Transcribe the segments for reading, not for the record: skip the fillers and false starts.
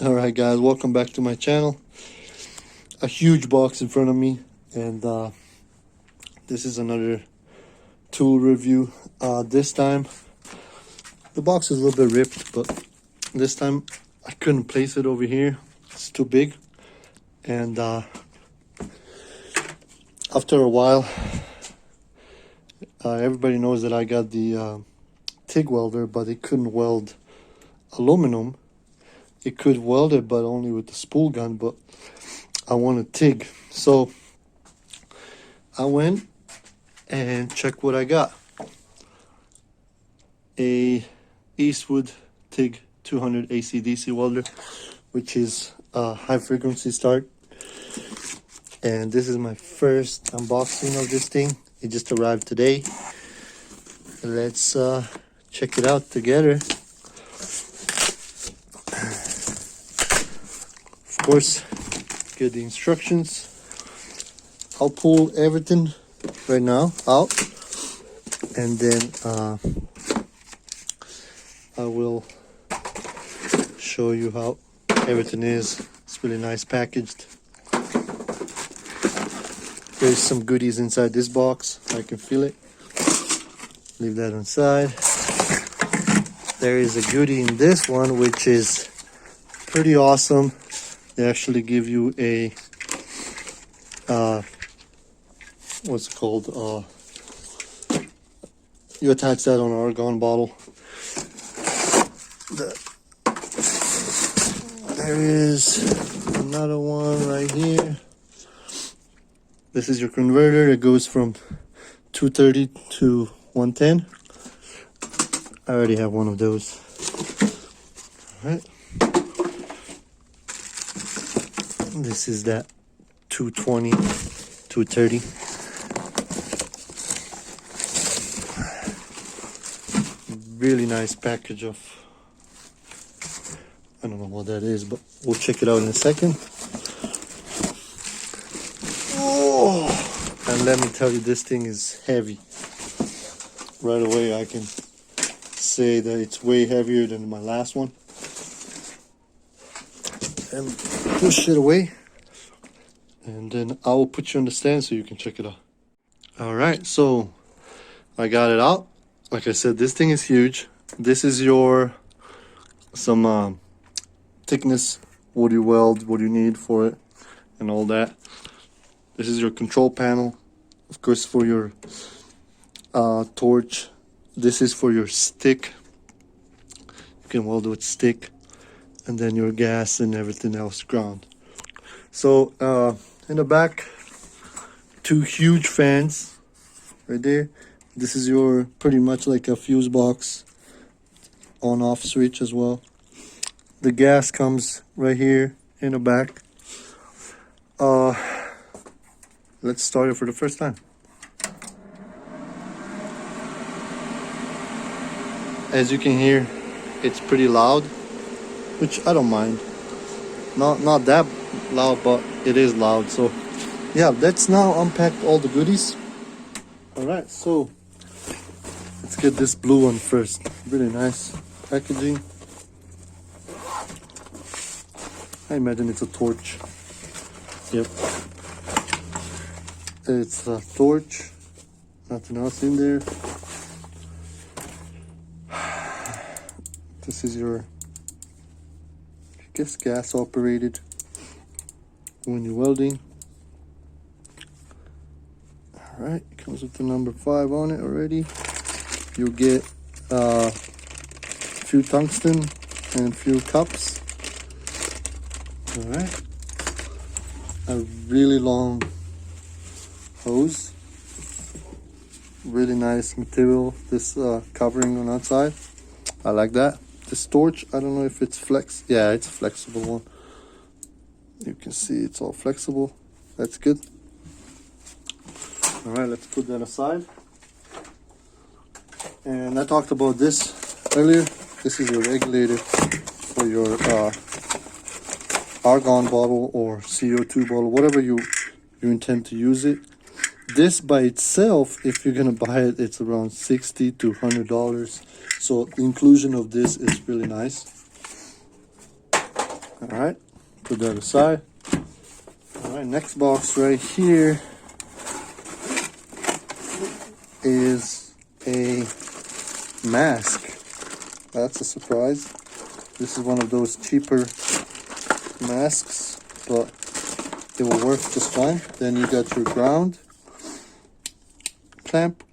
Alright guys, welcome back to my channel. A huge box in front of me, and this is another tool review. This time the box is a little bit ripped, but this time I couldn't place it over here. It's too big, and after a while, everybody knows that I got the TIG welder, but it couldn't weld aluminum. It could weld it, but only with the spool gun, but I wanted TIG. So I went and checked what I got. A Eastwood Tig 200 AC/DC welder, which is a high frequency start. And this is my first unboxing of this thing. It just arrived today. Let's check it out together. Of course, get the instructions. I'll pull everything right now out, and then I will show you how everything is. It's really nice packaged. There's some goodies inside this box. I can feel it. Leave that inside. There is a goodie in this one, which is pretty awesome. They actually give you a what's it called? You attach that on an argon bottle. There is another one right here. This is your converter. It goes from 230 to 110. I already have one of those. All right. This is that 220, 230. Really nice package of, I don't know what that is, but we'll check it out in a second. Oh, and let me tell you, this thing is heavy. Right away I can say that it's way heavier than my last one. And push it away, and then I will put you on the stand so you can check it out. All right, so I got it out. Like I said, this thing is huge. This is your some thickness, what you weld, what you need for it, and all that. This is your control panel, of course, for your torch. This is for your stick. You can weld with stick. And then your gas and everything else ground. So in the back, two huge fans right there. This is your pretty much like a fuse box on off switch as well. The gas comes right here in the back. Let's start it for the first time. As you can hear, it's pretty loud, which I don't mind. Not that loud, but it is loud. So yeah, let's now unpack all the goodies. All right, so let's get this blue one first. Really nice packaging. I imagine it's a torch. Yep, it's a torch, nothing else in there. This is your, I guess, gas operated when you're welding. All right, it comes with the number 5 on it already. You'll get a few tungsten and a few cups. All right, a really long hose. Really nice material, this covering on outside. I like that. This torch, I don't know if it's yeah, it's a flexible one. You can see it's all flexible. That's good. All right, let's put that aside. And I talked about this earlier. This is your regulator for your argon bottle or CO2 bottle, whatever you intend to use it. this by itself, if you're gonna buy it, it's around $60 to $100. So the inclusion of this is really nice. All right, put that aside. All right, next box right here is a mask. That's a surprise. This is one of those cheaper masks, but it will work just fine. Then you got your ground clamp,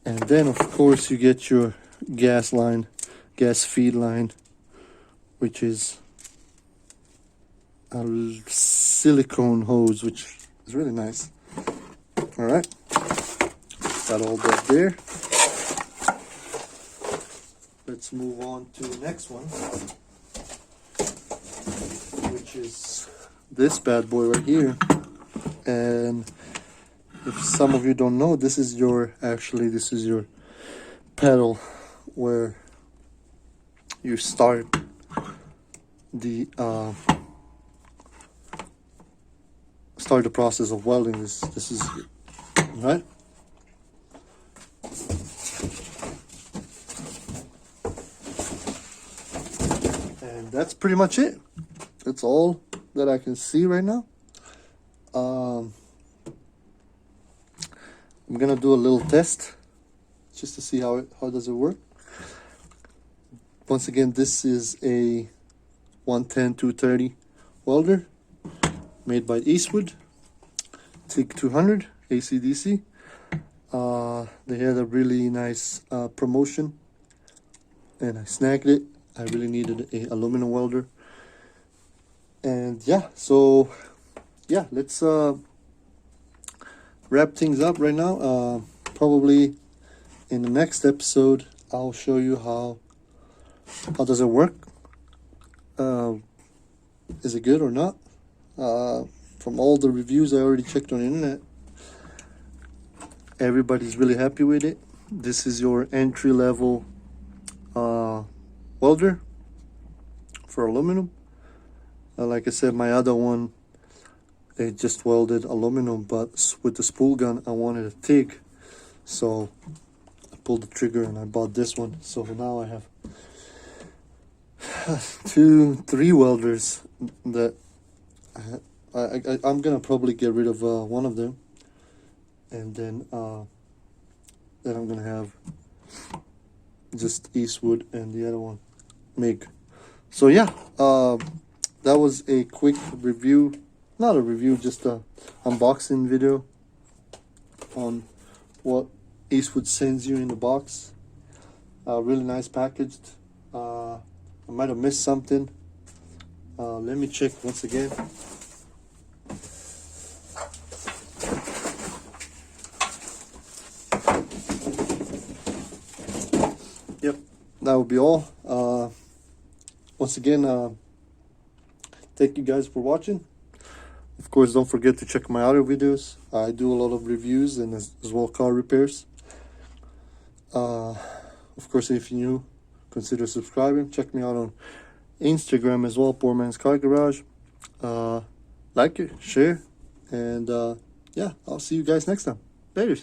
and then of course you get your gas line, gas feed line, which is a silicone hose, which is really nice. All right, got all that there. Let's move on to the next one, which is this bad boy right here. And if some of you don't know, this is your pedal where you start the process of welding. This is right. And that's pretty much it. That's all that I can see right now. I'm gonna do a little test just to see how does it work. Once again, this is a 110-230 welder made by Eastwood Tig 200 AC/DC. They had a really nice promotion, and I snagged it. I really needed a aluminum welder, and yeah, so yeah, let's wrap things up right now. Probably in the next episode I'll show you how does it work. Is it good or not? From all the reviews I already checked on the internet, everybody's really happy with it. This is your entry-level welder for aluminum. Like I said, my other one, it just welded aluminum, but with the spool gun I wanted a TIG, so I pulled the trigger and I bought this one. So now I have 3 welders that I'm gonna probably get rid of one of them, and then I'm gonna have just Eastwood and the other one MIG. So yeah, that was a quick review, not a review, just a unboxing video on what Eastwood sends you in the box. Really nice packaged. I might have missed something. Let me check once again. Yep, that would be all. Once again, thank you guys for watching. Of course, don't forget to check my other videos. I do a lot of reviews and as well car repairs. Of course, if you're new, consider subscribing. Check me out on Instagram as well, Poor Man's Car Garage. Like it, share, and yeah, I'll see you guys next time. Later.